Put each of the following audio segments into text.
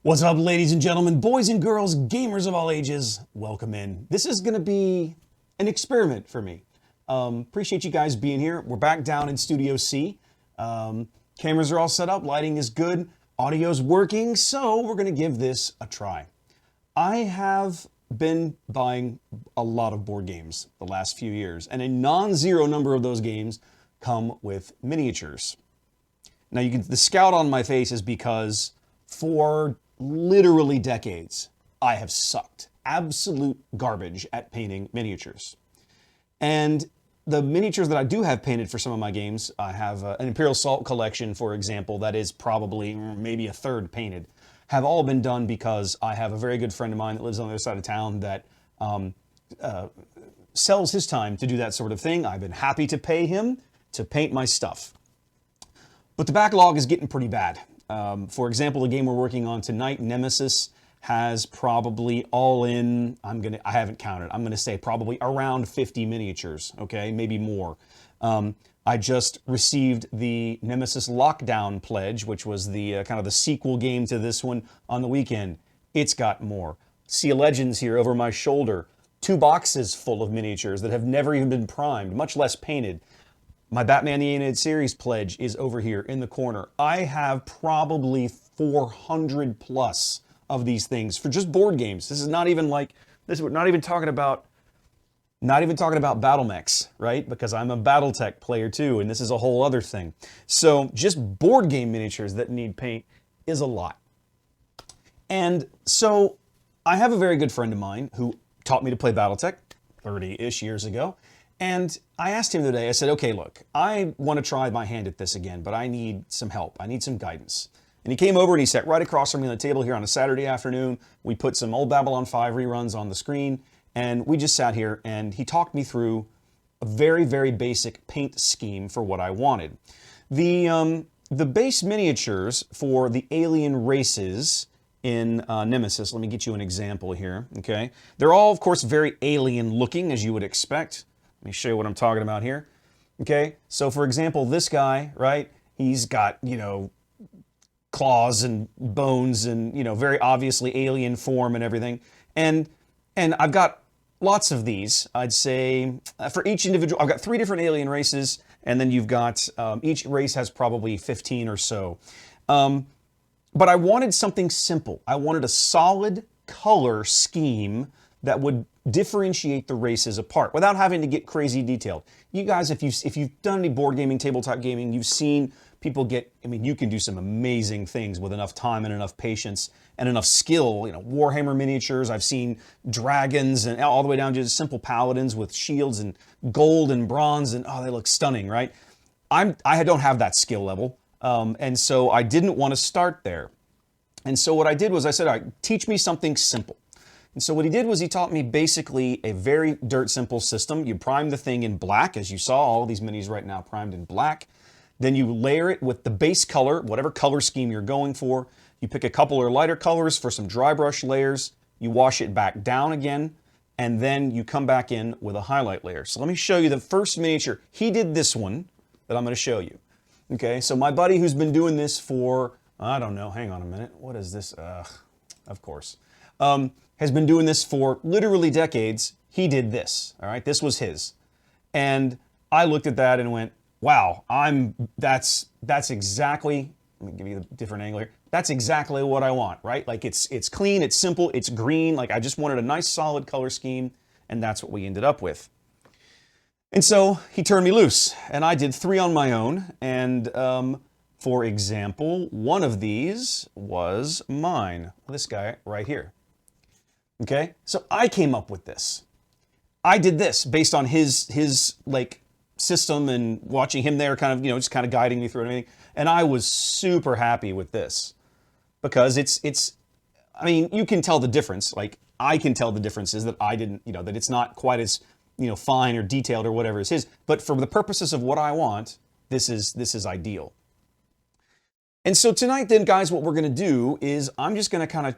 What's up, ladies and gentlemen, boys and girls, gamers of all ages? Welcome in. This is going to be an experiment for me. Appreciate you guys being here. We're back down in Studio C. Cameras are all set up, lighting is good, audio's working, so we're going to give this a try. I have been buying a lot of board games the last few years, and a non-zero number of those games come with miniatures. Now, the scout on my face is because for literally decades, I have sucked absolute garbage at painting miniatures. And the miniatures that I do have painted for some of my games, I have an Imperial Salt collection, for example, that is probably maybe a third painted, have all been done because I have a very good friend of mine that lives on the other side of town that sells his time to do that sort of thing. I've been happy to pay him to paint my stuff. But the backlog is getting pretty bad. For example, the game we're working on tonight, Nemesis, has probably all in, I haven't counted, I'm gonna say probably around 50 miniatures, okay, maybe more. I just received the Nemesis Lockdown Pledge, which was the kind of the sequel game to this one on the weekend. It's got more. Sea of Legends here over my shoulder. 2 boxes full of miniatures that have never even been primed, much less painted. My Batman the Animated Series pledge is over here in the corner. I have probably 400 plus of these things for just board games. This is not even like, we're not even talking about battle mechs, right? Because I'm a Battletech player too, and this is a whole other thing. So just board game miniatures that need paint is a lot. And so I have a very good friend of mine who taught me to play Battletech 30-ish years ago. And I asked him today, I said, okay, look, I want to try my hand at this again, but I need some help. I need some guidance. And he came over and he sat right across from me on the table here on a Saturday afternoon. We put some old Babylon 5 reruns on the screen, and we just sat here and he talked me through a very, very basic paint scheme for what I wanted. The base miniatures for the alien races in Nemesis, let me get you an example here, okay? They're all, of course, very alien looking, as you would expect. Let me show you what I'm talking about here. Okay, so for example, this guy, right? He's got, claws and bones and, very obviously alien form and everything. And I've got lots of these. I'd say for each individual, I've got 3 different alien races, and then you've got, each race has probably 15 or so. But I wanted something simple. I wanted a solid color scheme that would differentiate the races apart without having to get crazy detailed. You guys, if you've done any board gaming, tabletop gaming, you've seen people get, you can do some amazing things with enough time and enough patience and enough skill. Warhammer miniatures, I've seen dragons and all the way down to just simple paladins with shields and gold and bronze, and oh, they look stunning, right? I don't have that skill level, and so I didn't want to start there. And so what I did was I said, all right, teach me something simple. And so what he did was he taught me basically a very dirt simple system. You prime the thing in black, as you saw, all these minis right now primed in black. Then you layer it with the base color, whatever color scheme you're going for. You pick a couple or lighter colors for some Drybrush layers. You wash it back down again, and then you come back in with a highlight layer. So let me show you the first miniature. He did this one that I'm going to show you. Okay, so my buddy who's been doing this for, I don't know, hang on a minute. What is this? Of course. Has been doing this for literally decades. He did this, all right? This was his. And I looked at that and went, wow, that's exactly, let me give you a different angle here. That's exactly what I want, right? Like it's clean, it's simple, it's green. Like I just wanted a nice solid color scheme, and that's what we ended up with. And so he turned me loose, and I did 3 on my own. And for example, one of these was mine, this guy right here. Okay, so I came up with this. I did this based on his like system and watching him there, kind of just kind of guiding me through everything. And I was super happy with this because it's. I mean, you can tell the difference. Like I can tell the differences that I didn't, that it's not quite as fine or detailed or whatever is his. But for the purposes of what I want, this is ideal. And so tonight, then, guys, what we're going to do is I'm just going to kind of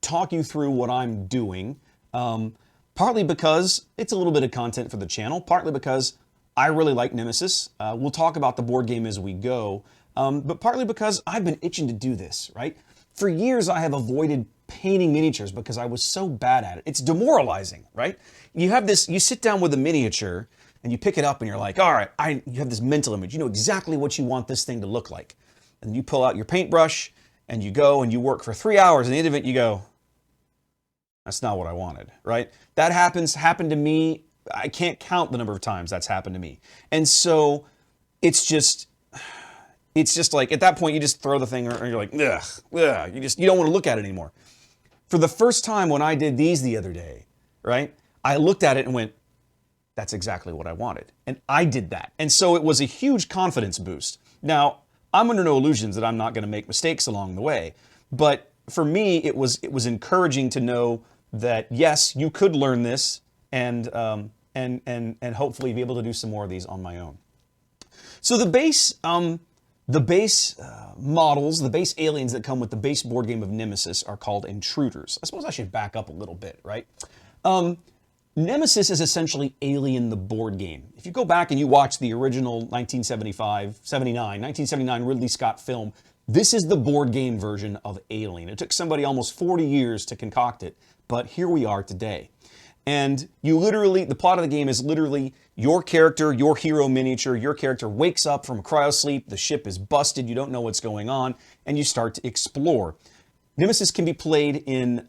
talk you through what I'm doing, partly because it's a little bit of content for the channel, partly because I really like Nemesis. We'll talk about the board game as we go, but partly because I've been itching to do this, right? For years, I have avoided painting miniatures because I was so bad at it. It's demoralizing, right? You have this, you sit down with a miniature and you pick it up and you're like, all right, you have this mental image. You know exactly what you want this thing to look like. And you pull out your paintbrush and you go and you work for 3 hours. And at the end of it, you go, that's not what I wanted, right? That happened to me. I can't count the number of times that's happened to me. And so it's just like, at that point, you just throw the thing and you're like, ugh, ugh. You don't want to look at it anymore. For the first time when I did these the other day, right? I looked at it and went, that's exactly what I wanted. And I did that. And so it was a huge confidence boost. Now, I'm under no illusions that I'm not going to make mistakes along the way. But for me, it was encouraging to know that, yes, you could learn this and hopefully be able to do some more of these on my own. So the base models, the base aliens that come with the base board game of Nemesis are called Intruders. I suppose I should back up a little bit, right? Nemesis is essentially Alien the board game. If you go back and you watch the original 1979 Ridley Scott film, this is the board game version of Alien. It took somebody almost 40 years to concoct it, but here we are today. And the plot of the game is literally your character, your hero miniature, your character wakes up from a cryosleep, the ship is busted, you don't know what's going on, and you start to explore. Nemesis can be played in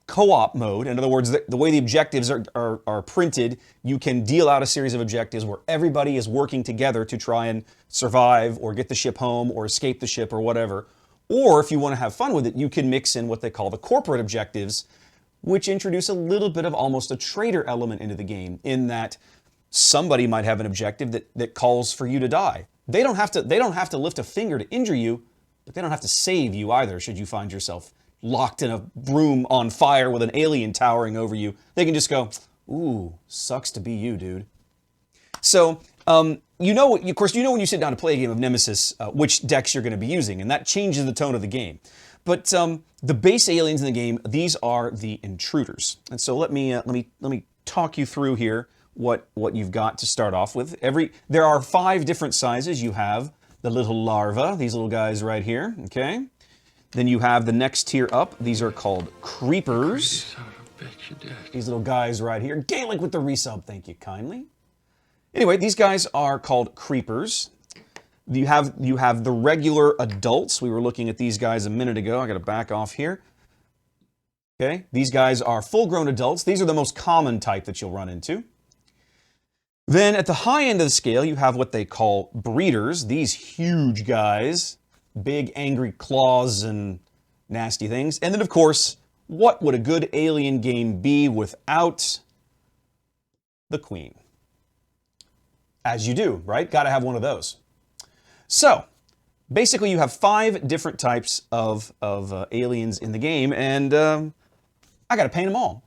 co-op mode. In other words, the way the objectives are printed, you can deal out a series of objectives where everybody is working together to try and survive or get the ship home or escape the ship or whatever. Or if you want to have fun with it, you can mix in what they call the corporate objectives, which introduce a little bit of almost a traitor element into the game, in that somebody might have an objective that calls for you to die. They don't have to lift a finger to injure you, but they don't have to save you either should you find yourself locked in a room on fire with an alien towering over you. They can just go, ooh, sucks to be you, dude. So, of course, you know when you sit down to play a game of Nemesis, which decks you're going to be using, and that changes the tone of the game. But the base aliens in the game, these are the Intruders. And so let me talk you through here what you've got to start off with. There are 5 different sizes. You have the little larva, these little guys right here, okay? Then you have the next tier up. These are called creepers. These little guys right here. Gaelic with the resub, thank you kindly. Anyway, these guys are called creepers. You have the regular adults. We were looking at these guys a minute ago. I got to back off here. Okay, these guys are full-grown adults. These are the most common type that you'll run into. Then at the high end of the scale, you have what they call breeders. These huge guys, big angry claws and nasty things. And then, of course, what would a good alien game be without the queen? As you do, right? Got to have one of those. So, basically you have 5 different types of aliens in the game, and I got to paint them all.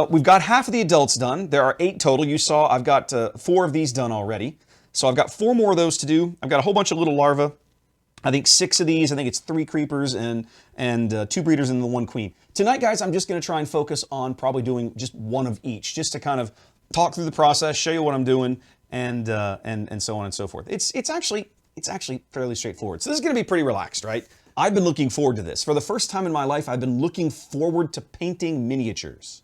We've got half of the adults done. There are 8 total. You saw I've got 4 of these done already. So I've got 4 more of those to do. I've got a whole bunch of little larvae. I think 6 of these. I think it's 3 creepers and 2 breeders and the 1 queen. Tonight, guys, I'm just going to try and focus on probably doing just 1 of each, just to kind of talk through the process, show you what I'm doing, and so on and so forth. It's actually fairly straightforward. So this is going to be pretty relaxed, right? I've been looking forward to this. For the first time in my life, I've been looking forward to painting miniatures.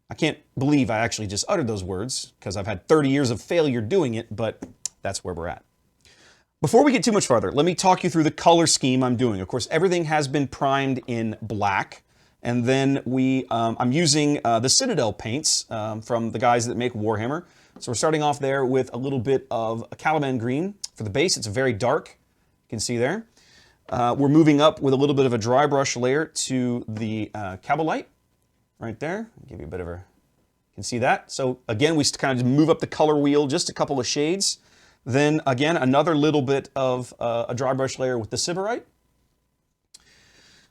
I can't believe I actually just uttered those words, because I've had 30 years of failure doing it, but that's where we're at. Before we get too much farther, let me talk you through the color scheme I'm doing. Of course, everything has been primed in black, and then I'm using the Citadel paints from the guys that make Warhammer. So we're starting off there with a little bit of a Caliban green for the base. It's very dark, you can see there. We're moving up with a little bit of a Drybrush layer to the Kabalite, right there. I'll give you a bit of a, you can see that. So again, we kind of move up the color wheel just a couple of shades. Then again, another little bit of a Drybrush layer with the Sybarite.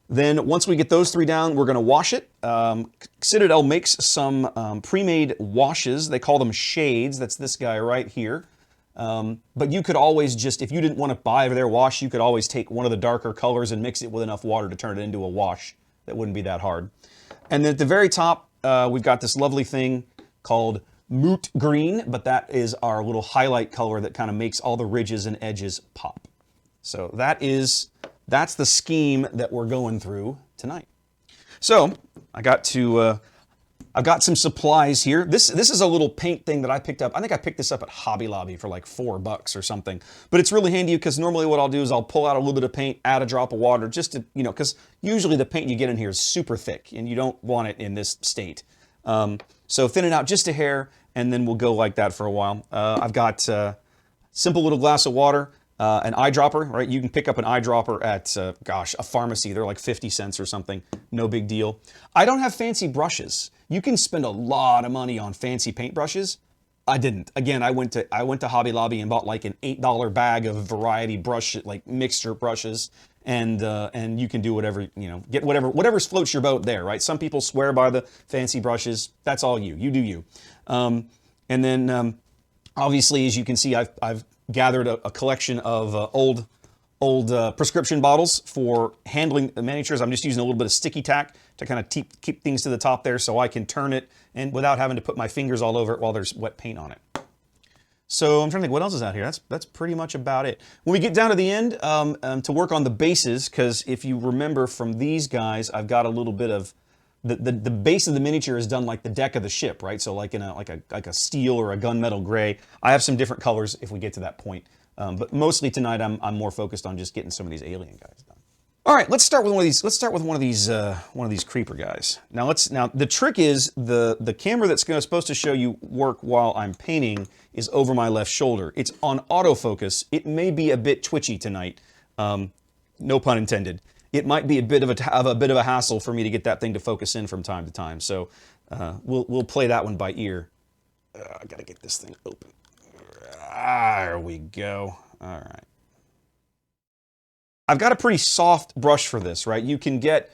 Then once we get those 3 down, we're going to wash it. Citadel makes some pre-made washes. They call them shades. That's this guy right here. But you could always just, if you didn't want to buy their wash, you could always take one of the darker colors and mix it with enough water to turn it into a wash. That wouldn't be that hard. And then at the very top, we've got this lovely thing called Moot green, but that is our little highlight color that kind of makes all the ridges and edges pop. So that is that's the scheme that we're going through tonight. So I've got some supplies here. This is a little paint thing that I picked up. I think I picked this up at Hobby Lobby for like $4 or something. But it's really handy because normally what I'll do is I'll pull out a little bit of paint, add a drop of water, just to, because usually the paint you get in here is super thick and you don't want it in this state. So thin it out just a hair, and then we'll go like that for a while. I've got a simple little glass of water. An eyedropper, right? You can pick up an eyedropper at, a pharmacy. They're like 50 cents or something. No big deal. I don't have fancy brushes. You can spend a lot of money on fancy paint brushes. I didn't. Again, I went to Hobby Lobby and bought like an $8 bag of variety brush, like mixture brushes, and you can do whatever, get whatever floats your boat there, right? Some people swear by the fancy brushes. That's all you. You do you. And then obviously, as you can see, I've gathered a collection of old prescription bottles for handling the miniatures. I'm just using a little bit of sticky tack to kind of keep things to the top there so I can turn it and without having to put my fingers all over it while there's wet paint on it. So I'm trying to think what else is out here. That's pretty much about it. When we get down to the end, to work on the bases, because if you remember from these guys, I've got a little bit of the base of the miniature is done like the deck of the ship, right? So like in a steel or a gunmetal gray. I have some different colors if we get to that point. But mostly tonight I'm more focused on just getting some of these alien guys done. All right, let's start with one of these. Let's start with one of these creeper guys. Now the trick is the camera that's supposed to show you work while I'm painting is over my left shoulder. It's on autofocus. It may be a bit twitchy tonight. No pun intended. It might be a bit of a hassle for me to get that thing to focus in from time to time. So we'll play that one by ear. I gotta get this thing open. There we go. All right. I've got a pretty soft brush for this, right? You can get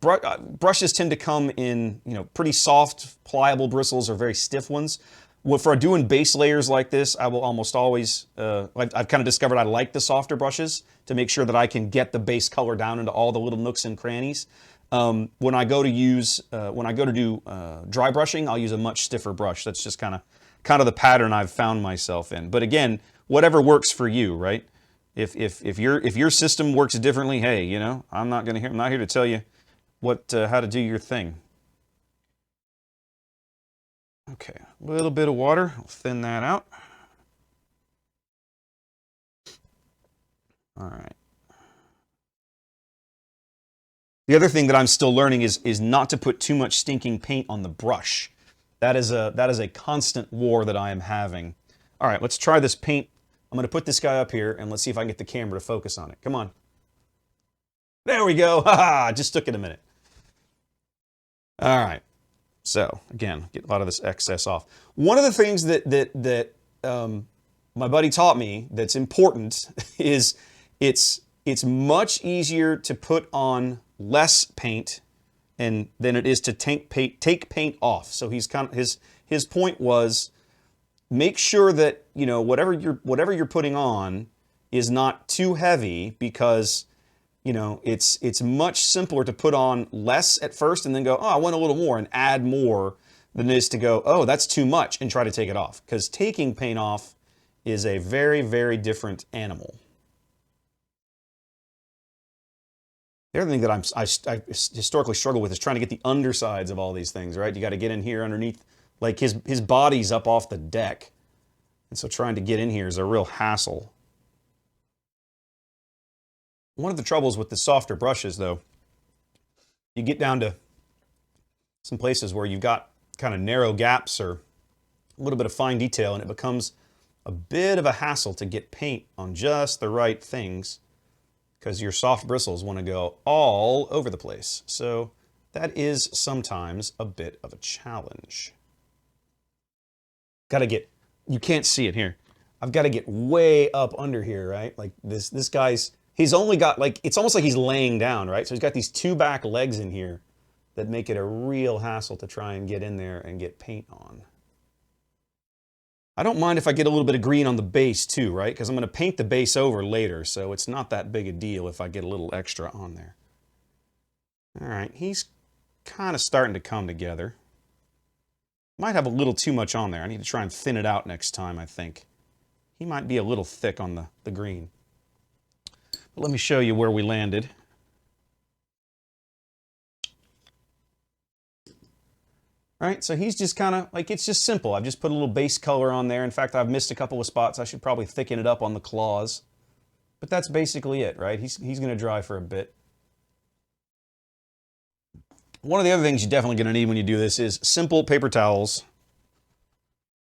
brushes tend to come in, pretty soft, pliable bristles or very stiff ones. Well, for doing base layers like this, I will almost always, I've kind of discovered I like the softer brushes to make sure that I can get the base color down into all the little nooks and crannies. When I go to do dry brushing, I'll use a much stiffer brush. That's just kind of the pattern I've found myself in. But again, whatever works for you, right? If your system works differently, hey, I'm not here to tell you how to do your thing. Okay, a little bit of water. I'll thin that out. All right. The other thing that I'm still learning is not to put too much stinking paint on the brush. That is a constant war that I am having. All right, let's try this paint. I'm going to put this guy up here and let's see if I can get the camera to focus on it. Come on. There we go. Ha! Just took it a minute. All right. So again, get a lot of this excess off. One of the things that my buddy taught me that's important is it's much easier to put on less paint than it is to take paint off. So he's his point was make sure that whatever you're putting on is not too heavy because it's much simpler to put on less at first and then go, oh, I want a little more and add more than it is to go, oh, that's too much and try to take it off. Because taking paint off is a very, very different animal. The other thing that I historically struggle with is trying to get the undersides of all these things, right? You got to get in here underneath, like his body's up off the deck. And so trying to get in here is a real hassle. One of the troubles with the softer brushes, though, you get down to some places where you've got kind of narrow gaps or a little bit of fine detail, and it becomes a bit of a hassle to get paint on just the right things because your soft bristles want to go all over the place. So that is sometimes a bit of a challenge. You can't see it here. I've got to get way up under here, right? Like this guy's, he's only got it's almost like he's laying down, right? So he's got these two back legs in here that make it a real hassle to try and get in there and get paint on. I don't mind if I get a little bit of green on the base too, right? Because I'm going to paint the base over later, so it's not that big a deal if I get a little extra on there. All right, he's kind of starting to come together. Might have a little too much on there. I need to try and thin it out next time, I think. He might be a little thick on the green. Let me show you where we landed. Right, so he's just kind of, like, it's just simple. I've just put a little base color on there. In fact, I've missed a couple of spots. I should probably thicken it up on the claws. But that's basically it, right? He's going to dry for a bit. One of the other things you're definitely going to need when you do this is simple paper towels.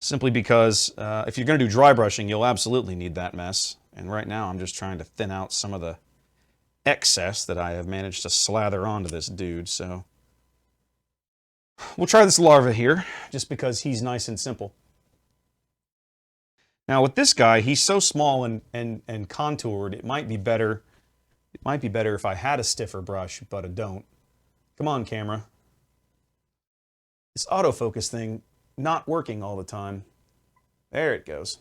Simply because if you're going to do dry brushing, you'll absolutely need that mess. And right now I'm just trying to thin out some of the excess that I have managed to slather onto this dude, so... We'll try this larva here, just because he's nice and simple. Now with this guy, he's so small and contoured, it might be better if I had a stiffer brush, but I don't. Come on, camera. This autofocus thing not working all the time. There it goes.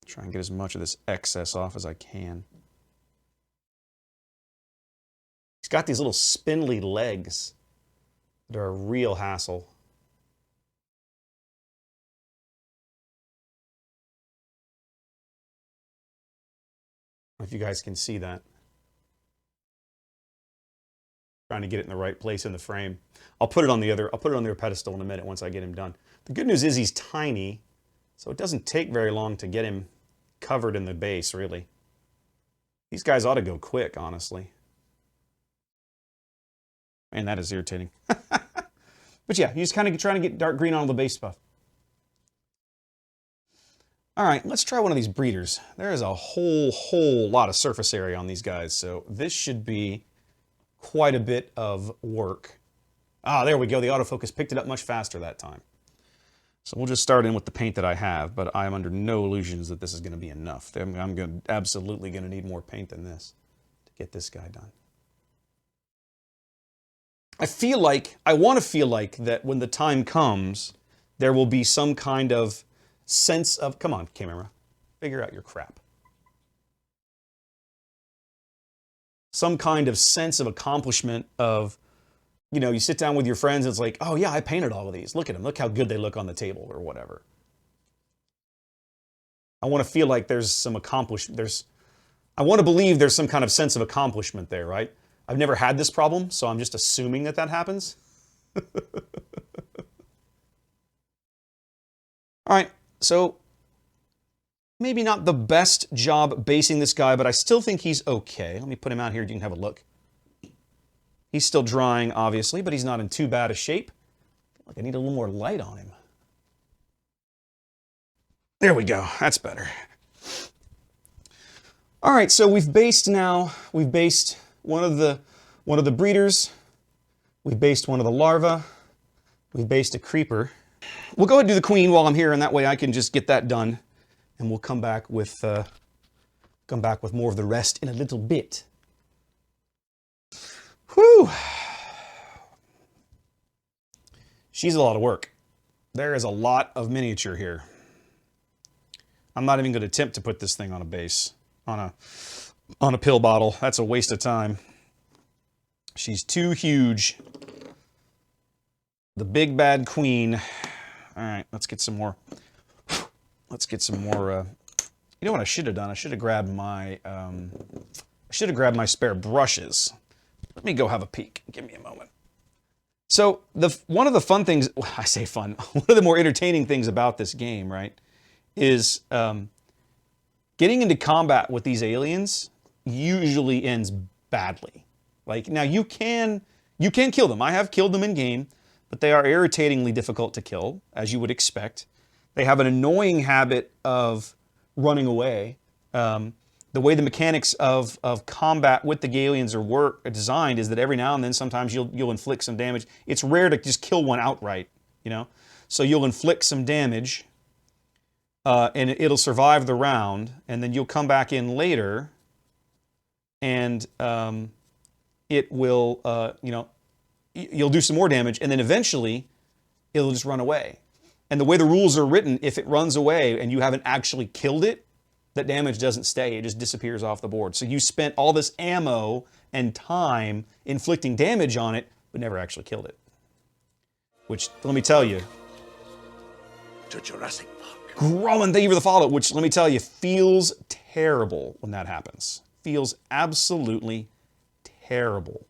Try and get as much of this excess off as I can. He's got these little spindly legs that are a real hassle. I don't know if you guys can see that. Trying to get it in the right place in the frame. I'll put it on the other pedestal in a minute once I get him done. The good news is he's tiny, so it doesn't take very long to get him covered in the base, really. These guys ought to go quick, honestly. Man, that is irritating. But yeah, he's kind of trying to get dark green on the base buff. All right, let's try one of these breeders. There is a whole lot of surface area on these guys, so this should be quite a bit of work. Ah, there we go. The autofocus picked it up much faster that time. So we'll just start in with the paint that I have, but I'm under no illusions that this is going to be enough. I'm absolutely going to need more paint than this to get this guy done. I want to feel like that when the time comes, there will be some kind of sense of, come on, camera, figure out your crap. Some kind of sense of accomplishment of, you know, you sit down with your friends and it's like, oh yeah, I painted all of these. Look at them. Look how good they look on the table or whatever. I want to feel like there's some accomplishment. I want to believe there's some kind of sense of accomplishment there, right? I've never had this problem, so I'm just assuming that that happens. All right, so maybe not the best job basing this guy, but I still think he's okay. Let me put him out here, you can have a look. He's still drying, obviously, but he's not in too bad a shape. I feel like I need a little more light on him. There we go, that's better. All right, so we've based one of the breeders, we've based one of the larvae, we've based a creeper. We'll go ahead and do the queen while I'm here, and that way I can just get that done, and we'll come back with more of the rest in a little bit. Whew! She's a lot of work. There is a lot of miniature here. I'm not even going to attempt to put this thing on a base, on a pill bottle. That's a waste of time. She's too huge. The big bad queen. All right, let's get some more. Let's get some more. You know what I should have done? I should have grabbed my. My spare brushes. Let me go have a peek. Give me a moment. So one of the fun things, well, I say fun, one of the more entertaining things about this game, right, is getting into combat with these aliens usually ends badly. Like, now you can kill them. I have killed them in game, but they are irritatingly difficult to kill, as you would expect. They have an annoying habit of running away. The way the mechanics of combat with the aliens are designed is that every now and then, sometimes you'll inflict some damage. It's rare to just kill one outright, you know? So you'll inflict some damage, and it'll survive the round, and then you'll come back in later, and it will, you know, you'll do some more damage, and then eventually it'll just run away. And the way the rules are written, if it runs away and you haven't actually killed it, that damage doesn't stay, it just disappears off the board. So you spent all this ammo and time inflicting damage on it, but never actually killed it. Which, let me tell you, to Jurassic Park. Grumman, thank you for the follow, which let me tell you, feels terrible when that happens. Feels absolutely terrible.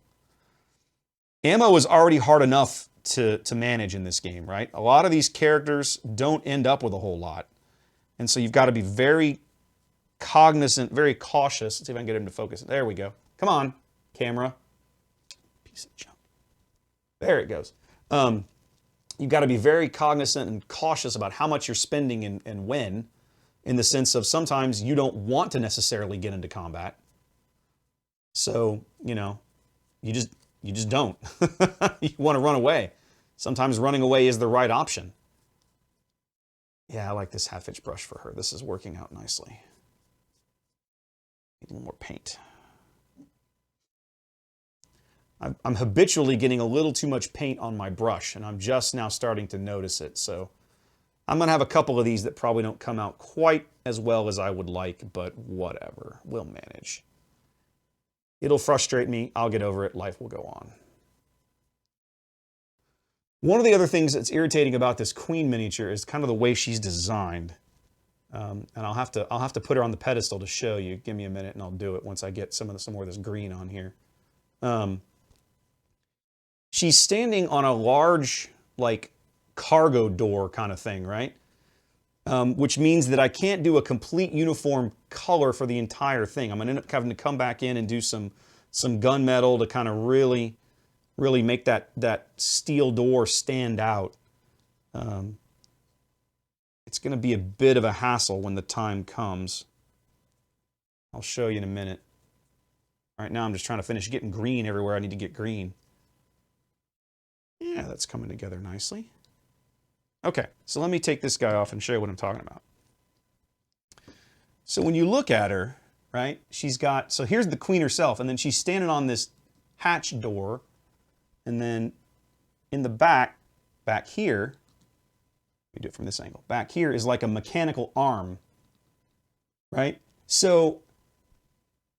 Ammo is already hard enough to manage in this game, right? A lot of these characters don't end up with a whole lot. And so you've got to be very cognizant, very cautious. Let's see if I can get him to focus. There we go. Come on, camera. Piece of junk. There it goes. You've got to be very cognizant and cautious about how much you're spending and when, in the sense of sometimes you don't want to necessarily get into combat. So, you know, you just don't. You want to run away. Sometimes running away is the right option. Yeah, I like this half-inch brush for her. This is working out nicely. Need a little more paint. I'm habitually getting a little too much paint on my brush, and I'm just now starting to notice it. So I'm going to have a couple of these that probably don't come out quite as well as I would like, but whatever. We'll manage. It'll frustrate me. I'll get over it. Life will go on. One of the other things that's irritating about this Queen miniature is kind of the way she's designed. And I'll have to put her on the pedestal to show you. Give me a minute and I'll do it once I get some more of this green on here. She's standing on a large, like, cargo door kind of thing, right? Which means that I can't do a complete uniform color for the entire thing. I'm going to end up having to come back in and do some gunmetal to kind of really make that steel door stand out. It's going to be a bit of a hassle when the time comes. I'll show you in a minute. Right now I'm just trying to finish getting green everywhere I need to get green. Yeah, that's coming together nicely. Okay, so let me take this guy off and show you what I'm talking about. So when you look at her, right, she's got, so here's the Queen herself, and then she's standing on this hatch door, and then in the back here, we do it from this angle, back here is like a mechanical arm, right? So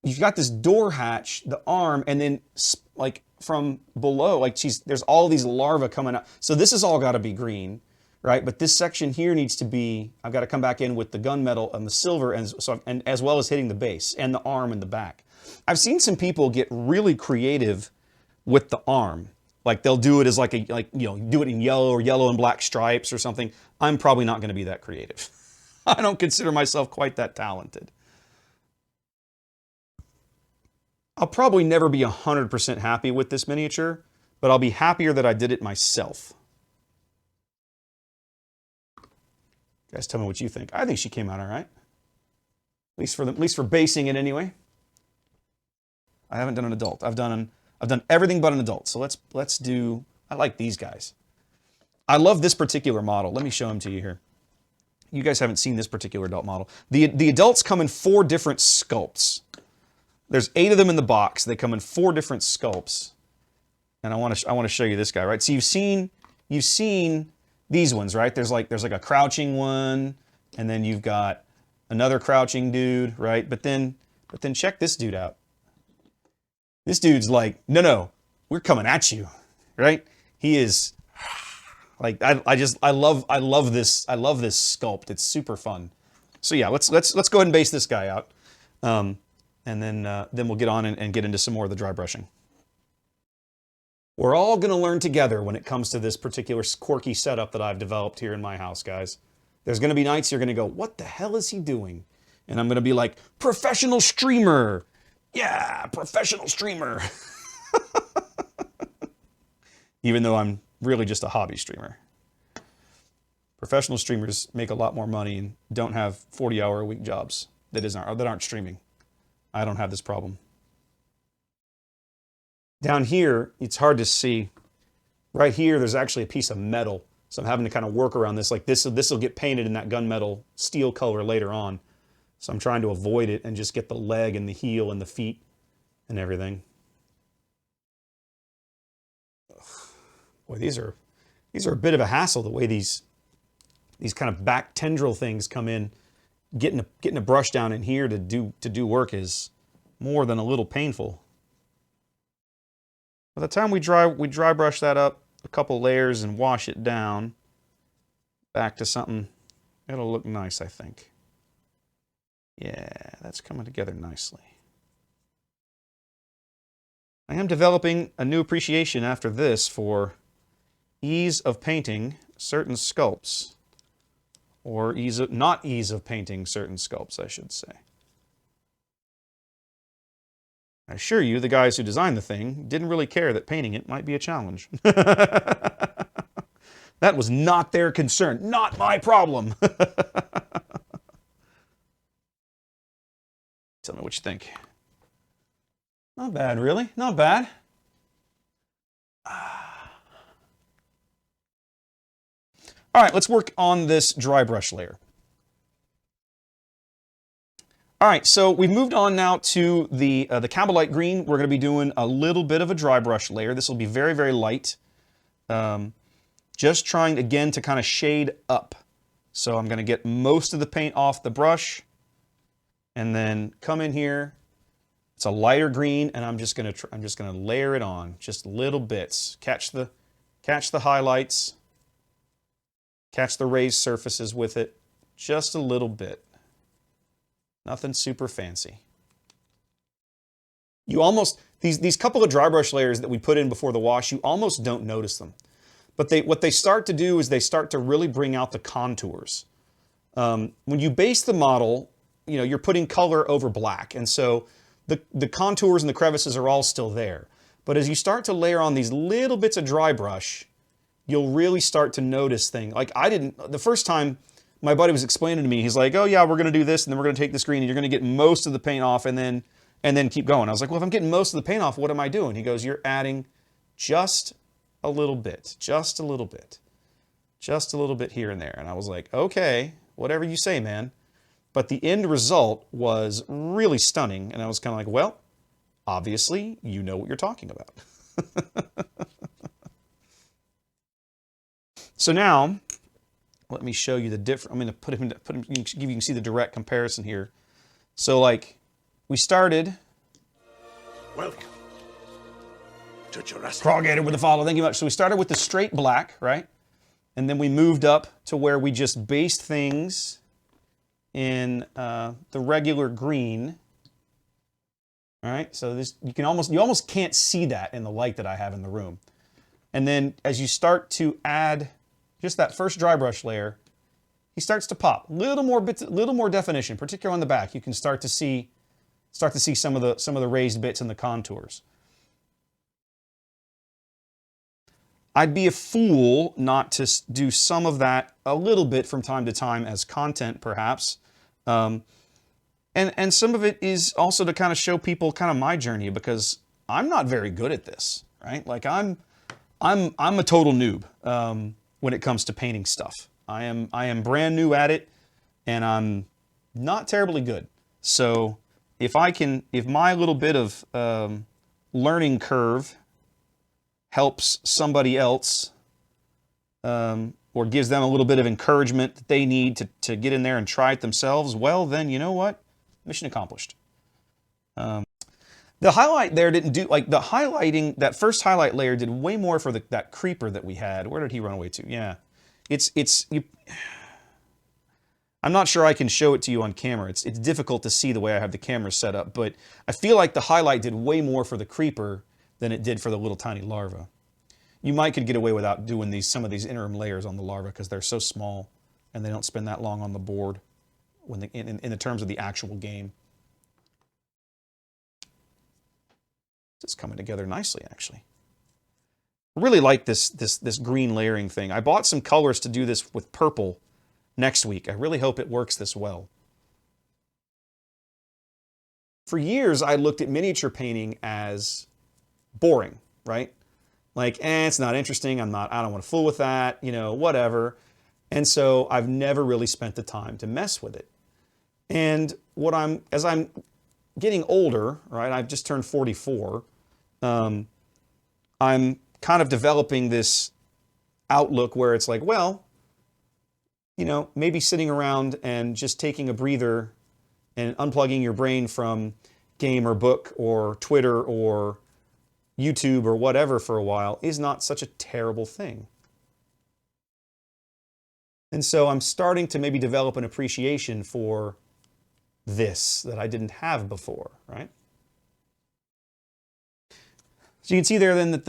you've got this door hatch, the arm, and then like from below, like there's all these larvae coming out. So this has all got to be green, right? But this section here needs to be, I've got to come back in with the gunmetal and the silver, and as well as hitting the base and the arm in the back. I've seen some people get really creative with the arm. Like they'll do it as do it in yellow or yellow and black stripes or something. I'm probably not going to be that creative. I don't consider myself quite that talented. I'll probably never be 100% happy with this miniature, but I'll be happier that I did it myself. You guys tell me what you think. I think she came out all right. At least for basing it anyway. I haven't done an adult. I've done everything but an adult. So let's do, I like these guys. I love this particular model. Let me show them to you here. You guys haven't seen this particular adult model. The adults come in 4 different sculpts. There's 8 of them in the box. They come in 4 different sculpts. And I want to show you this guy, right? So you've seen these ones, right? There's like a crouching one, and then you've got another crouching dude, right? But then check this dude out. This dude's like, no, we're coming at you, right? He is like, I love this sculpt. It's super fun. So yeah, let's go ahead and base this guy out. And then we'll get on and get into some more of the dry brushing. We're all going to learn together when it comes to this particular quirky setup that I've developed here in my house, guys. There's going to be nights you're going to go, what the hell is he doing? And I'm going to be like, professional streamer. Yeah, professional streamer. Even though I'm really just a hobby streamer. Professional streamers make a lot more money and don't have 40-hour-a-week jobs that aren't streaming. I don't have this problem. Down here, it's hard to see. Right here, there's actually a piece of metal. So I'm having to kind of work around this. Like this will get painted in that gunmetal steel color later on. So I'm trying to avoid it and just get the leg and the heel and the feet and everything. Boy, these are a bit of a hassle, the way these kind of back tendril things come in. Getting a brush down in here to do work is more than a little painful. By the time we dry brush that up a couple layers and wash it down back to something It'll look nice, I think. Yeah, that's coming together nicely. I am developing a new appreciation after this for ease of painting certain sculpts. Or not ease of painting certain sculpts, I should say. I assure you, the guys who designed the thing didn't really care that painting it might be a challenge. That was not their concern, not my problem. Tell me what you think. Not bad, really. Not bad. All right, let's work on this Drybrush layer. All right, so we've moved on now to the Kabalite green. We're going to be doing a little bit of a Drybrush layer. This will be very, very light. Just trying, again, to kind of shade up. So I'm going to get most of the paint off the brush and then come in here. It's a lighter green, and I'm just going to layer it on, just little bits. Catch the highlights. Catch the raised surfaces with it, just a little bit. Nothing super fancy. You almost, these couple of dry brush layers that we put in before the wash, you almost don't notice them. But what they start to do is they start to really bring out the contours. When you base the model, you know, you're putting color over black, and so the contours and the crevices are all still there. But as you start to layer on these little bits of dry brush, you'll really start to notice things. Like the first time my buddy was explaining to me, he's like, oh yeah, we're going to do this, and then we're going to take this green, and you're going to get most of the paint off, and then keep going. I was like, well, if I'm getting most of the paint off, what am I doing? He goes, you're adding just a little bit, just a little bit, just a little bit here and there. And I was like, okay, whatever you say, man. But the end result was really stunning, and I was kind of like, well, obviously, you know what you're talking about. So now, let me show you the different. I'm going to put him. You can see the direct comparison here. So, like, we started. Welcome to Jurassic. Propagated with the follow. Thank you much. So we started with the straight black, right? And then we moved up to where we just based things in the regular green. All right. So this you almost can't see that in the light that I have in the room. And then as you start to add just that first dry brush layer, he starts to pop. Little more definition, particularly on the back. You can start to see some of the raised bits in the contours. I'd be a fool not to do some of that a little bit from time to time as content, perhaps. And some of it is also to kind of show people kind of my journey, because I'm not very good at this, right? Like I'm a total noob when it comes to painting stuff. I am brand new at it, and I'm not terribly good. So if my little bit of learning curve helps somebody else, or gives them a little bit of encouragement that they need to get in there and try it themselves, well, then you know what? Mission accomplished. The highlight there didn't do, like the highlighting, that first highlight layer did way more for that creeper that we had. Where did he run away to? Yeah. I'm not sure I can show it to you on camera. It's difficult to see the way I have the camera set up, but I feel like the highlight did way more for the creeper than it did for the little tiny larva. You could get away without doing some of these interim layers on the larva because they're so small and they don't spend that long on the board in the terms of the actual game. It's coming together nicely, actually. I really like this green layering thing. I bought some colors to do this with purple next week. I really hope it works this well. For years, I looked at miniature painting as boring, right? Like, it's not interesting. I don't want to fool with that, you know, whatever. And so I've never really spent the time to mess with it. And as I'm getting older, right? I've just turned 44. I'm kind of developing this outlook where it's like, well, you know, maybe sitting around and just taking a breather and unplugging your brain from game or book or Twitter or YouTube or whatever for a while is not such a terrible thing. And so I'm starting to maybe develop an appreciation for this that I didn't have before, right? So you can see there then that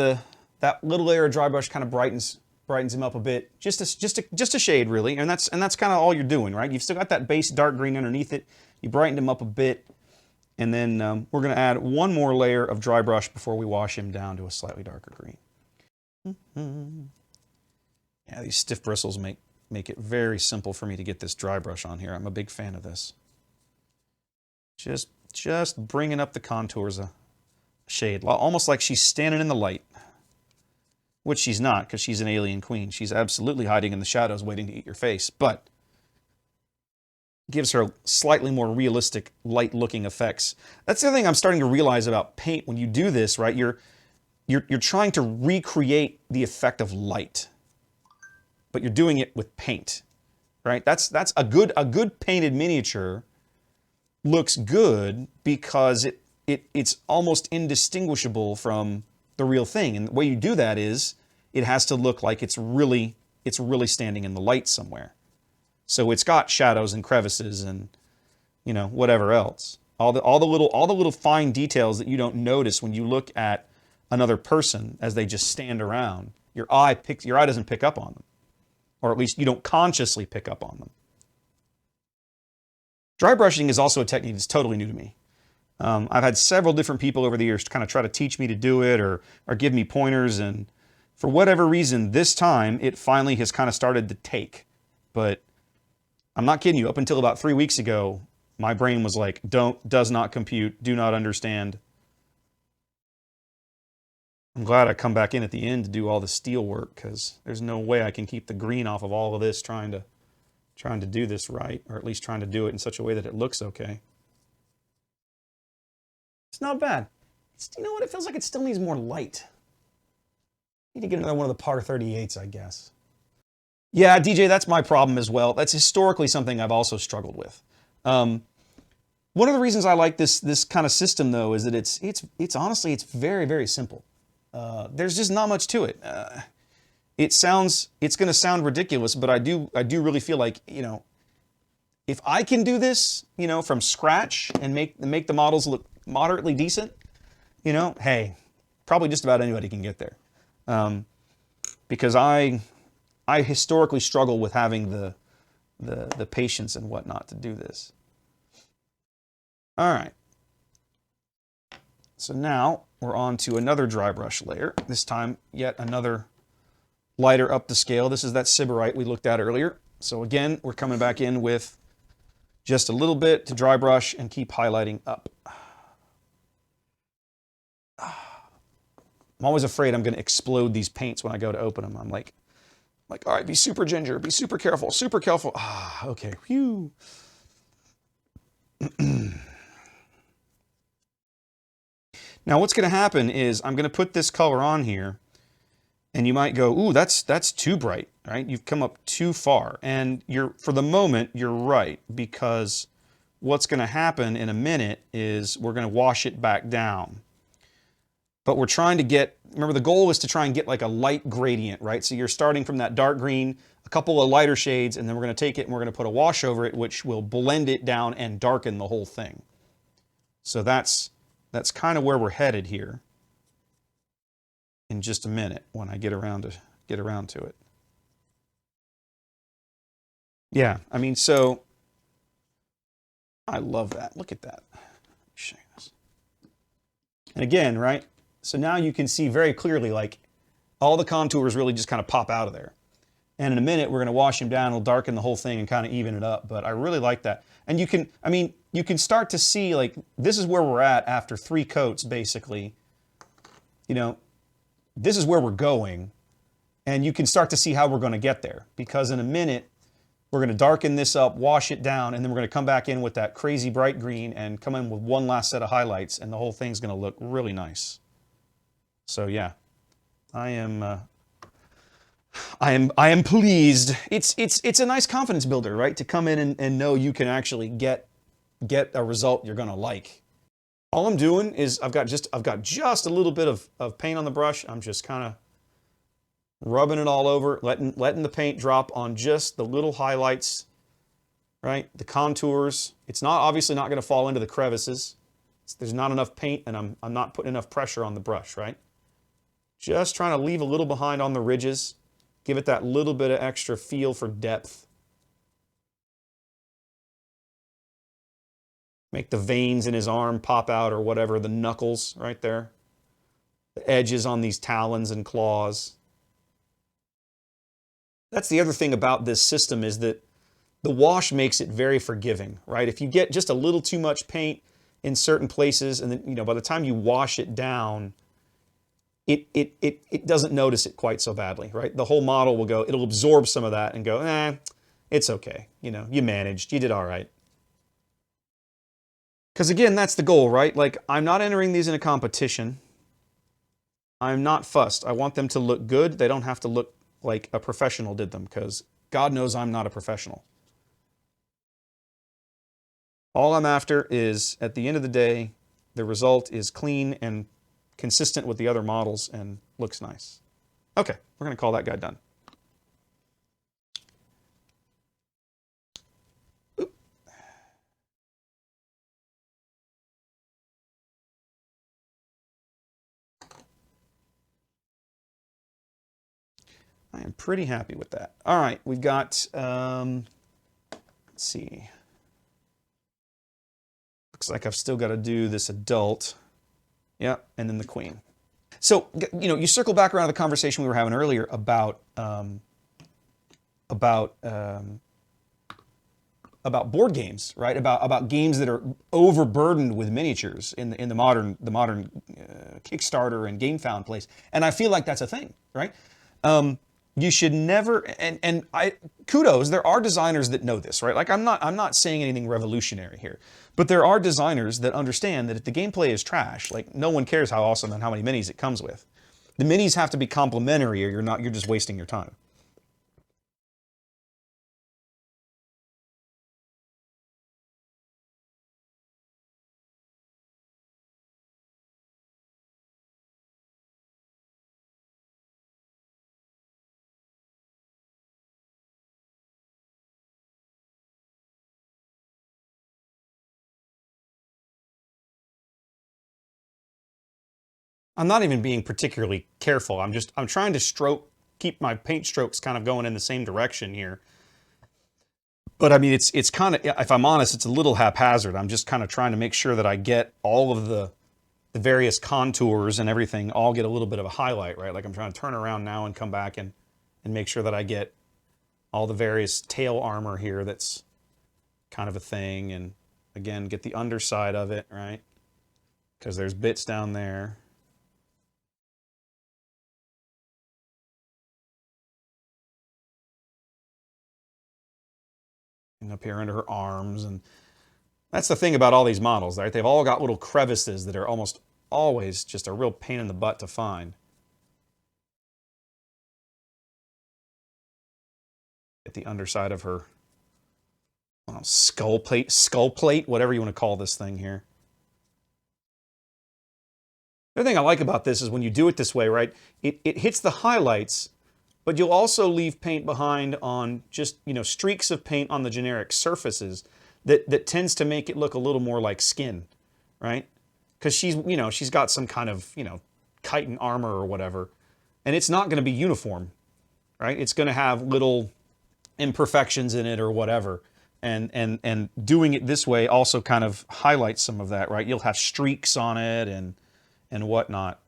that little layer of dry brush kind of brightens him up a bit, just a shade really, and that's kind of all you're doing, right? You've still got that base dark green underneath it. You brightened him up a bit, and then we're going to add one more layer of dry brush before we wash him down to a slightly darker green. Yeah, these stiff bristles make it very simple for me to get this dry brush on here. I'm a big fan of this. Just bringing up the contours a shade, almost like she's standing in the light, which she's not, because she's an alien queen. She's absolutely hiding in the shadows waiting to eat your face, but gives her slightly more realistic light-looking effects. That's the other thing I'm starting to realize about paint. When you do this, right, you're trying to recreate the effect of light, but you're doing it with paint, right? That's a good painted miniature looks good because it's almost indistinguishable from the real thing. And the way you do that is it has to look like it's really standing in the light somewhere. So it's got shadows and crevices and, you know, whatever else. All the little fine details that you don't notice when you look at another person as they just stand around. Your eye doesn't pick up on them, or at least you don't consciously pick up on them. Dry brushing is also a technique that's totally new to me. I've had several different people over the years to kind of try to teach me to do it or give me pointers, and for whatever reason, this time it finally has kind of started to take. But I'm not kidding you, up until about 3 weeks ago, my brain was like, does not compute, do not understand. I'm glad I come back in at the end to do all the steel work, because there's no way I can keep the green off of all of this trying to do this right, or at least trying to do it in such a way that it looks okay. It's not bad. You know what? It feels like it still needs more light. Need to get another one of the par 38s, I guess. Yeah, DJ, that's my problem as well. That's historically something I've also struggled with. One of the reasons I like this kind of system, though, is that it's honestly, it's very, very simple. There's just not much to it. It's going to sound ridiculous, but I do really feel like, you know, if I can do this, you know, from scratch and make the models look moderately decent, you know, hey, probably just about anybody can get there. Because I historically struggle with having the patience and whatnot to do this. All right. So now we're on to another dry brush layer. This time, yet another lighter up the scale. This is that Sybarite we looked at earlier. So again, we're coming back in with just a little bit to dry brush and keep highlighting up. I'm always afraid I'm going to explode these paints when I go to open them. I'm like, all right, be super ginger, be super careful, super careful. Ah, okay, whew. Now what's going to happen is I'm going to put this color on here, and you might go, ooh, that's too bright, right? You've come up too far. And for the moment, you're right, because what's going to happen in a minute is we're going to wash it back down. But we're trying to get, remember the goal is to try and get like a light gradient, right? So you're starting from that dark green, a couple of lighter shades, and then we're going to take it and we're going to put a wash over it, which will blend it down and darken the whole thing. So that's kind of where we're headed here in just a minute when I get around to it. Yeah, I mean, so I love that. Look at that. Let me show you this. And again, right? So now you can see very clearly, like, all the contours really just kind of pop out of there. And in a minute, we're going to wash them down. It'll darken the whole thing and kind of even it up. But I really like that. And you can, I mean, you can start to see, like, this is where we're at after 3 coats, basically. You know, this is where we're going. And you can start to see how we're going to get there. Because in a minute, we're going to darken this up, wash it down, and then we're going to come back in with that crazy bright green and come in with one last set of highlights, and the whole thing's going to look really nice. So yeah, I am pleased. It's a nice confidence builder, right? To come in and know you can actually get a result you're going to like. All I'm doing is I've got just a little bit of paint on the brush. I'm just kind of rubbing it all over, letting the paint drop on just the little highlights, right? The contours. It's not obviously not going to fall into the crevices. There's not enough paint, and I'm not putting enough pressure on the brush, right? Just trying to leave a little behind on the ridges, give it that little bit of extra feel for depth. Make the veins in his arm pop out or whatever, the knuckles right there. The edges on these talons and claws. That's the other thing about this system is that the wash makes it very forgiving, right? If you get just a little too much paint in certain places, and then, you know, by the time you wash it down, it doesn't notice it quite so badly, right? The whole model will go, it'll absorb some of that and go, it's okay. You know, you managed, you did all right. Because again, that's the goal, right? Like, I'm not entering these in a competition. I'm not fussed. I want them to look good. They don't have to look like a professional did them, because God knows I'm not a professional. All I'm after is, at the end of the day, the result is clean and consistent with the other models and looks nice. Okay, we're going to call that guy done. Oop. I am pretty happy with that. All right, we've got, let's see. Looks like I've still got to do this adult. Yeah, and then the queen. So, you know, you circle back around to the conversation we were having earlier about board games, right? About games that are overburdened with miniatures in the modern Kickstarter and GameFound place. And I feel like that's a thing, right? You should never, and kudos, there are designers that know this, right? Like, I'm not saying anything revolutionary here, but there are designers that understand that if the gameplay is trash, like, no one cares how awesome and how many minis it comes with. The minis have to be complementary, or you're just wasting your time. I'm not even being particularly careful. I'm trying to keep my paint strokes kind of going in the same direction here. But I mean, it's kind of, if I'm honest, it's a little haphazard. I'm just kind of trying to make sure that I get all of the various contours and everything all get a little bit of a highlight, right? Like, I'm trying to turn around now and come back and make sure that I get all the various tail armor here that's kind of a thing. And again, get the underside of it, right? Because there's bits down there. And up here under her arms. And that's the thing about all these models, right? They've all got little crevices that are almost always just a real pain in the butt to find. At the underside of her, I don't know, skull plate, whatever you want to call this thing here. The other thing I like about this is when you do it this way, right? It hits the highlights, but you'll also leave paint behind on just, you know, streaks of paint on the generic surfaces that tends to make it look a little more like skin, right? Because she's got some kind of, you know, chitin armor or whatever, and it's not going to be uniform, right? It's going to have little imperfections in it or whatever. And doing it this way also kind of highlights some of that, right? You'll have streaks on it and whatnot.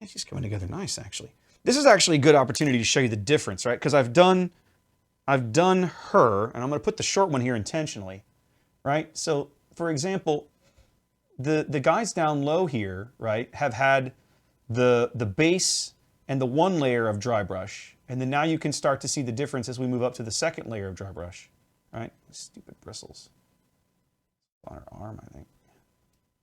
She's coming together nice, actually. This is actually a good opportunity to show you the difference, right? Because I've done her, and I'm going to put the short one here intentionally, right? So, for example, the guys down low here, right, have had the base and the one layer of Drybrush, and then now you can start to see the difference as we move up to the second layer of Drybrush, right? Stupid bristles on her arm, I think.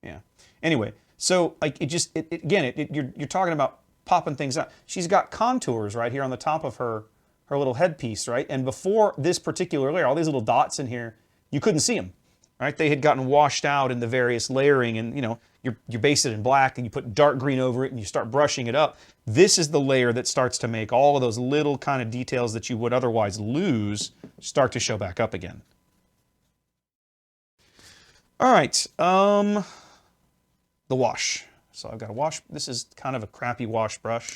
Yeah. Anyway, so like you're talking about popping things out. She's got contours right here on the top of her little headpiece, right? And before this particular layer, all these little dots in here, you couldn't see them, right? They had gotten washed out in the various layering, and you base it in black and you put dark green over it and you start brushing it up. This is the layer that starts to make all of those little kind of details that you would otherwise lose start to show back up again. All right, the wash. So I've got a wash. This is kind of a crappy wash brush.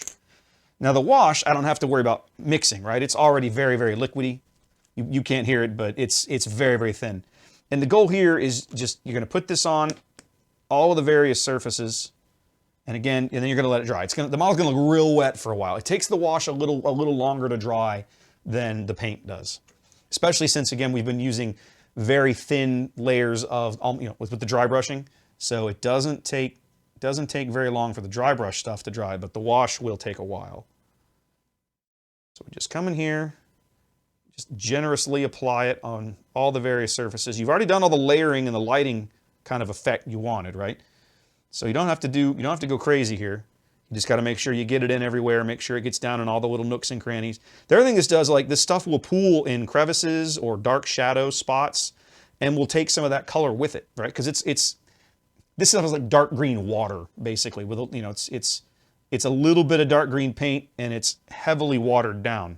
Now the wash, I don't have to worry about mixing, right? It's already very, very liquidy. You can't hear it, but it's very, very thin. And the goal here is just, you're gonna put this on all of the various surfaces, and again, and then you're gonna let it dry. The model's gonna look real wet for a while. It takes the wash a little longer to dry than the paint does, especially since, again, we've been using very thin layers of, with the dry brushing. So it doesn't take very long for the dry brush stuff to dry, but the wash will take a while. So we just come in here, just generously apply it on all the various surfaces. You've already done all the layering and the lighting kind of effect you wanted, right? So you don't have to go crazy here. You just got to make sure you get it in everywhere, make sure it gets down in all the little nooks and crannies. The other thing this does, like, this stuff will pool in crevices or dark shadow spots, and will take some of that color with it, right? Because this stuff is like dark green water, basically. With it's a little bit of dark green paint, and it's heavily watered down.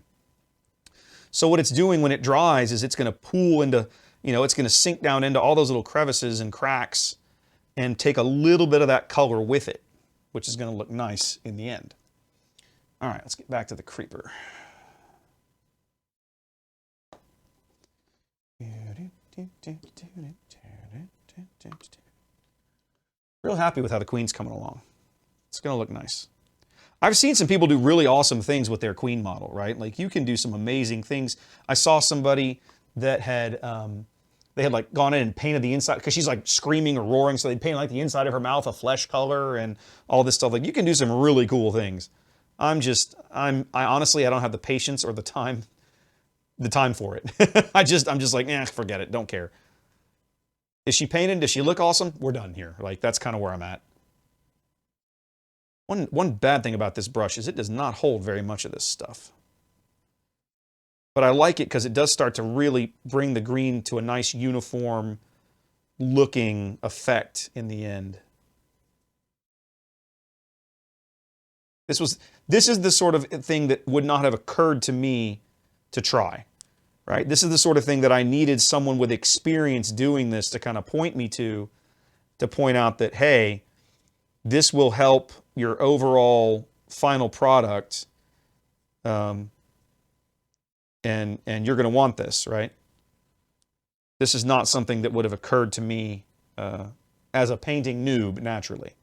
So what it's doing when it dries is it's going to pool into, it's going to sink down into all those little crevices and cracks, and take a little bit of that color with it, which is going to look nice in the end. All right, let's get back to the creeper. Real happy with how the queen's coming along. It's going to look nice. I've seen some people do really awesome things with their queen model, right? Like, you can do some amazing things. I saw somebody that had, they had like gone in and painted the inside, because she's like screaming or roaring, so they painted like the inside of her mouth a flesh color and all this stuff. Like, you can do some really cool things. I honestly, I don't have the patience or the time for it. I'm just like, forget it, don't care. Is she painted? Does she look awesome? We're done here. Like, that's kind of where I'm at. One bad thing about this brush is it does not hold very much of this stuff. But I like it because it does start to really bring the green to a nice uniform looking effect in the end. This is the sort of thing that would not have occurred to me to try, right? This is the sort of thing that I needed someone with experience doing this to kind of point me to point out that, hey, this will help your overall final product, and you're going to want this, right? This is not something that would have occurred to me as a painting noob naturally.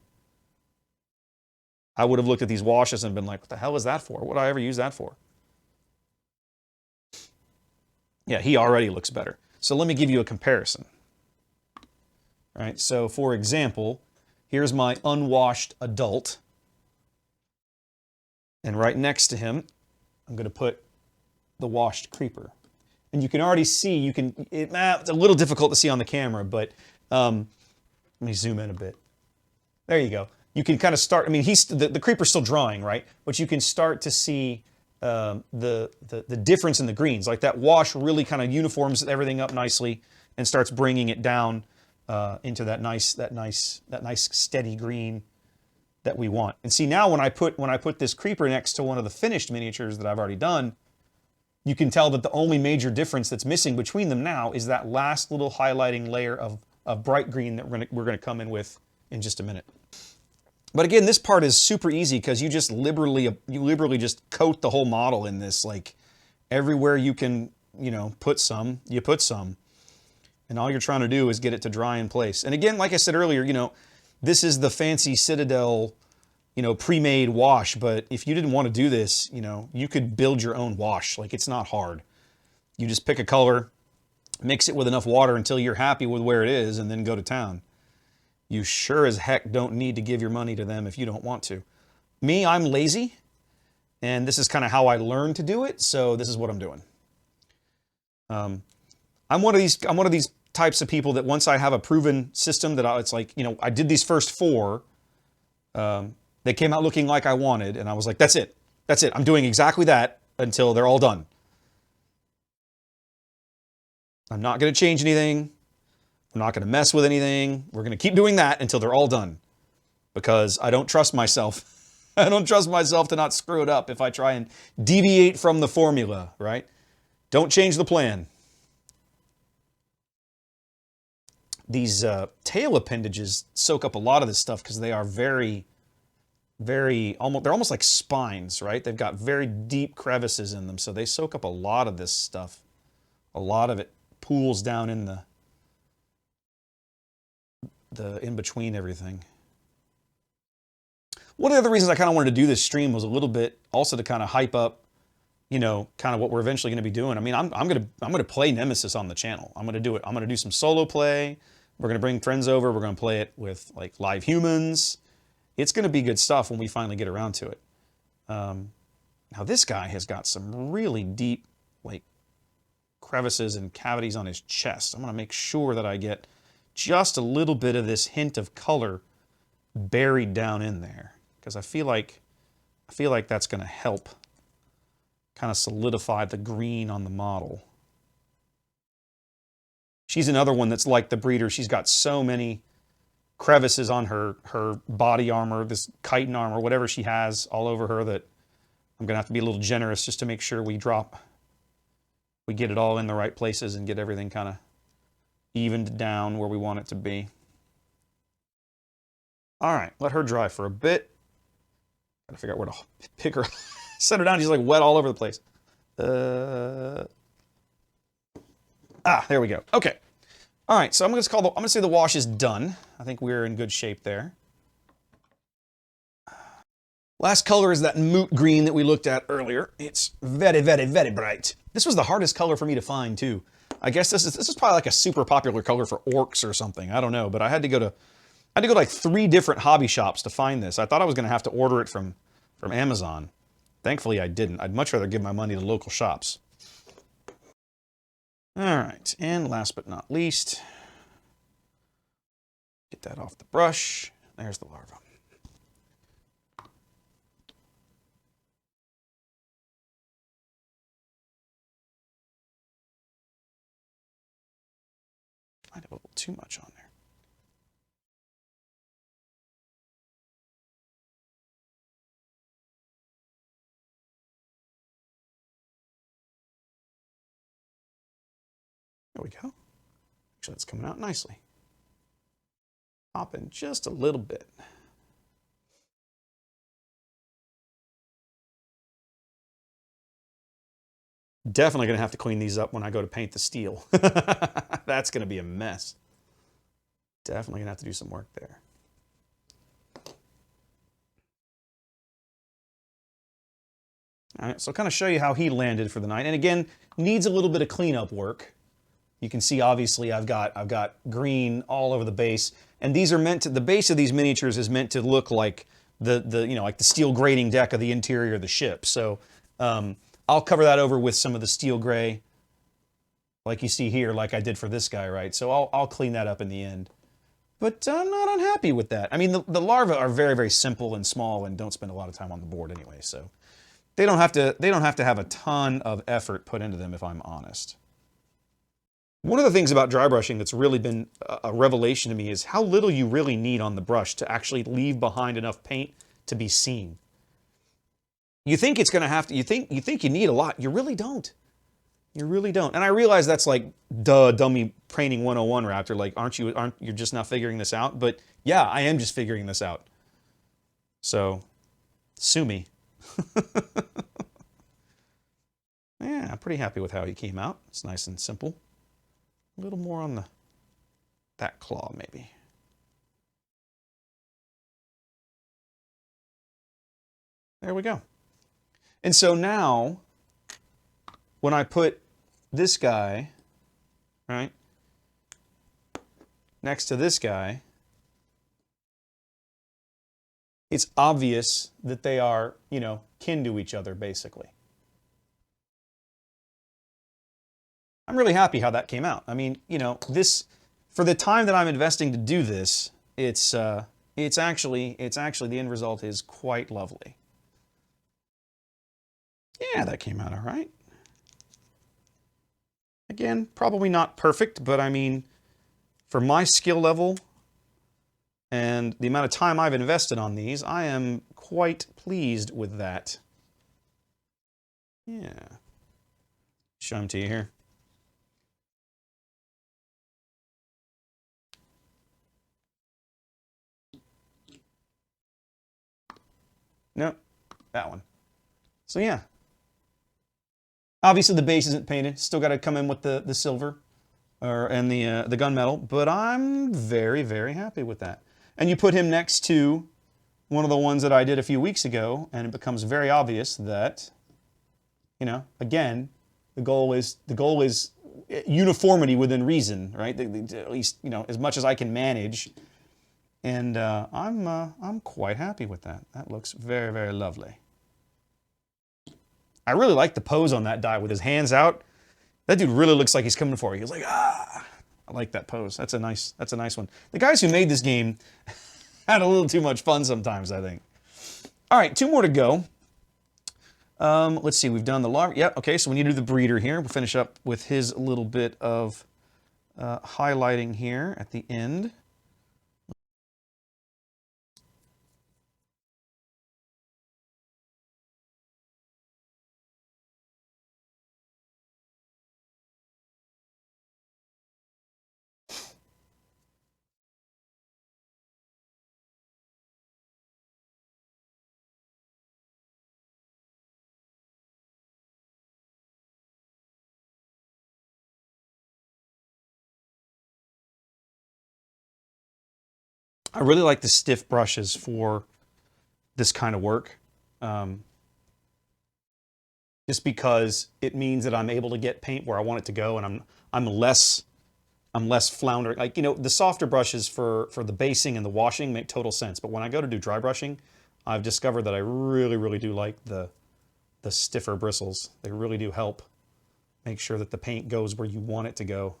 I would have looked at these washes and been like, what the hell is that for? What would I ever use that for? Yeah, he already looks better. So let me give you a comparison. All right, so for example, here's my unwashed adult. And right next to him, I'm going to put the washed creeper. And you can already see, it's a little difficult to see on the camera, but let me zoom in a bit. There you go. You can kind of start, I mean, the creeper's still drying, right? But you can start to see the difference in the greens. Like, that wash really kind of uniforms everything up nicely and starts bringing it down into that nice steady green that we want. And see, now when I put this creeper next to one of the finished miniatures that I've already done, you can tell that the only major difference that's missing between them now is that last little highlighting layer of bright green that we're gonna come in with in just a minute. But again, this part is super easy because you just liberally just coat the whole model in this. Like, everywhere you can, put some, you put some. And all you're trying to do is get it to dry in place. And again, like I said earlier, this is the fancy Citadel, pre-made wash. But if you didn't want to do this, you could build your own wash. Like, it's not hard. You just pick a color, mix it with enough water until you're happy with where it is, and then go to town. You sure as heck don't need to give your money to them if you don't want to. Me, I'm lazy, and this is kind of how I learned to do it, so this is what I'm doing. I'm one of these types of people that once I have a proven system that it's like, I did these first 4, they came out looking like I wanted, and I was like, that's it. I'm doing exactly that until they're all done. I'm not going to change anything. I'm not going to mess with anything. We're going to keep doing that until they're all done. Because I don't trust myself. I don't trust myself to not screw it up if I try and deviate from the formula, right? Don't change the plan. These tail appendages soak up a lot of this stuff because they are they're almost like spines, right? They've got very deep crevices in them, so they soak up a lot of this stuff. A lot of it pools down in the in between everything. One of the other reasons I kind of wanted to do this stream was a little bit also to kind of hype up, you know, kind of what we're eventually going to be doing. I mean, I'm gonna play Nemesis on the channel. I'm gonna do it. I'm gonna do some solo play. We're gonna bring friends over. We're gonna play it with like live humans. It's gonna be good stuff when we finally get around to it. Now this guy has got some really deep like crevices and cavities on his chest. I'm gonna make sure that I get just a little bit of this hint of color buried down in there, because I feel like that's going to help kind of solidify the green on the model. She's another one that's like the breeder. She's got so many crevices on her body armor, this chitin armor, whatever she has all over her, that I'm going to have to be a little generous just to make sure we get it all in the right places and get everything kind of evened down where we want it to be. All right, let her dry for a bit. Gotta figure out where to pick her, set her down. She's like wet all over the place. There we go. Okay. All right, so I'm gonna say the wash is done. I think we're in good shape there. Last color is that moot green that we looked at earlier. It's very, very, very bright. This was the hardest color for me to find too. I guess this is probably like a super popular color for orcs or something. I don't know, but I had to go to like 3 different hobby shops to find this. I thought I was going to have to order it from Amazon. Thankfully, I didn't. I'd much rather give my money to local shops. All right, and last but not least, get that off the brush. There's the larva. Might have a little too much on there. There we go. Actually, that's coming out nicely. Pop in just a little bit. Definitely going to have to clean these up when I go to paint the steel. That's going to be a mess. Definitely going to have to do some work there. All right, so I'll kind of show you how he landed for the night. And again, needs a little bit of cleanup work. You can see, obviously, I've got green all over the base, and these are meant to. The base of these miniatures is meant to look like the like the steel grating deck of the interior of the ship. So I'll cover that over with some of the steel gray, like you see here, like I did for this guy, right? So I'll clean that up in the end. But I'm not unhappy with that. I mean, the larvae are very, very simple and small, and don't spend a lot of time on the board anyway. So they don't have to have a ton of effort put into them, if I'm honest. One of the things about dry brushing that's really been a revelation to me is how little you really need on the brush to actually leave behind enough paint to be seen. You think it's going to have to, you think you need a lot. You really don't. You really don't. And I realize that's like, duh, dummy painting 101, Raptor. Like, aren't you just not figuring this out? But yeah, I am just figuring this out. So, sue me. Yeah, I'm pretty happy with how he came out. It's nice and simple. A little more on that claw, maybe. There we go. And so now, when I put this guy, right, next to this guy, it's obvious that they are, you know, kin to each other, basically. I'm really happy how that came out. I mean, you know, this, for the time that I'm investing to do this, it's actually the end result is quite lovely. Yeah, that came out all right. Again, probably not perfect, but I mean, for my skill level and the amount of time I've invested on these, I am quite pleased with that. Yeah. Show them to you here. Nope, that one. So yeah. Obviously the base isn't painted. Still got to come in with the silver and the gunmetal, but I'm very, very happy with that. And you put him next to one of the ones that I did a few weeks ago, and it becomes very obvious that, you know, again, the goal is uniformity within reason, right? At least, you know, as much as I can manage. And I'm quite happy with that. That looks very, very lovely. I really like the pose on that die with his hands out. That dude really looks like he's coming for you. He's like, ah. I like that pose. That's a nice one. The guys who made this game had a little too much fun sometimes, I think. All right, 2 more to go. Let's see, we've done the larva. Yep, okay, so we need to do the breeder here. We'll finish up with his little bit of highlighting here at the end. I really like the stiff brushes for this kind of work. Just because it means that I'm able to get paint where I want it to go, and I'm less floundering. Like, you know, the softer brushes for the basing and the washing make total sense, but when I go to do dry brushing, I've discovered that I really, really do like the stiffer bristles. They really do help make sure that the paint goes where you want it to go.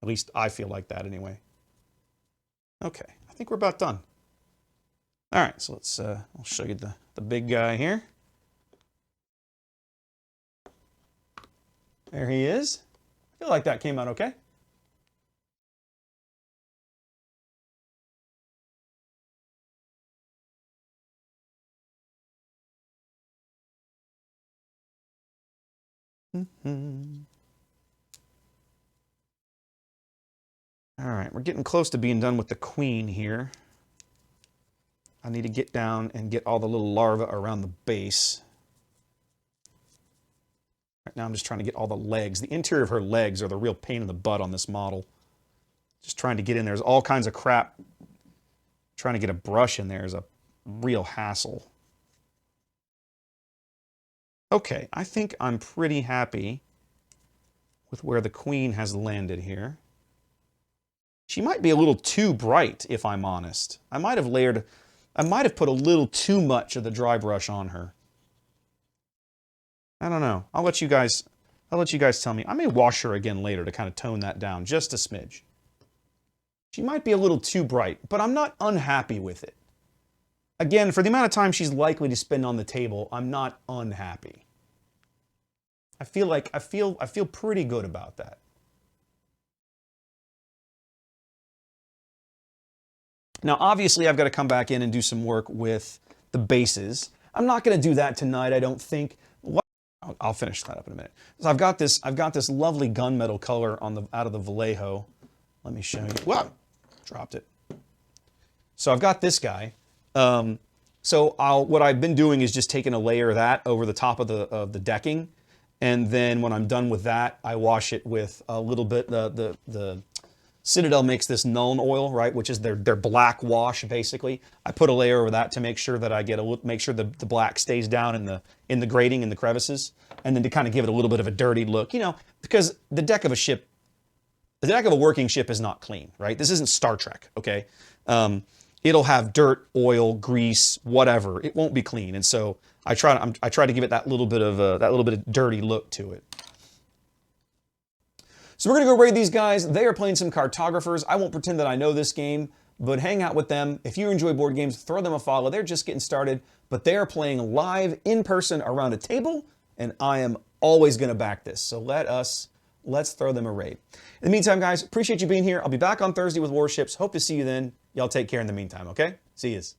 At least I feel like that anyway. Okay, I think we're about done. All right, so let's I'll show you the big guy here. There he is. I feel like that came out okay. All right, we're getting close to being done with the queen here. I need to get down and get all the little larvae around the base. Right now I'm just trying to get all the legs. The interior of her legs are the real pain in the butt on this model. Just trying to get in there. There's all kinds of crap. Trying to get a brush in there is a real hassle. Okay, I think I'm pretty happy with where the queen has landed here. She might be a little too bright, if I'm honest. I might have put a little too much of the dry brush on her. I don't know. I'll let you guys tell me. I may wash her again later to kind of tone that down just a smidge. She might be a little too bright, but I'm not unhappy with it. Again, for the amount of time she's likely to spend on the table, I'm not unhappy. I feel pretty good about that. Now, obviously, I've got to come back in and do some work with the bases. I'm not going to do that tonight, I don't think. I'll finish that up in a minute. So I've got this lovely gunmetal color out of the Vallejo. Let me show you. Whoa, dropped it. So I've got this guy. What I've been doing is just taking a layer of that over the top of the decking, and then when I'm done with that, I wash it with a little bit. The Citadel makes this Nuln oil, right, which is their black wash basically. I put a layer over that to make sure that make sure the black stays down in the grating in the crevices, and then to kind of give it a little bit of a dirty look, you know, because the deck of a working ship is not clean, right? This isn't Star Trek, okay? It'll have dirt, oil, grease, whatever. It won't be clean, and so I try to give it that little bit of dirty look to it. So we're going to go raid these guys. They are playing some cartographers. I won't pretend that I know this game, but hang out with them. If you enjoy board games, throw them a follow. They're just getting started, but they are playing live in person around a table, and I am always going to back this. So let us let's throw them a raid. In the meantime, guys, appreciate you being here. I'll be back on Thursday with Warships. Hope to see you then. Y'all take care in the meantime, okay? See yous.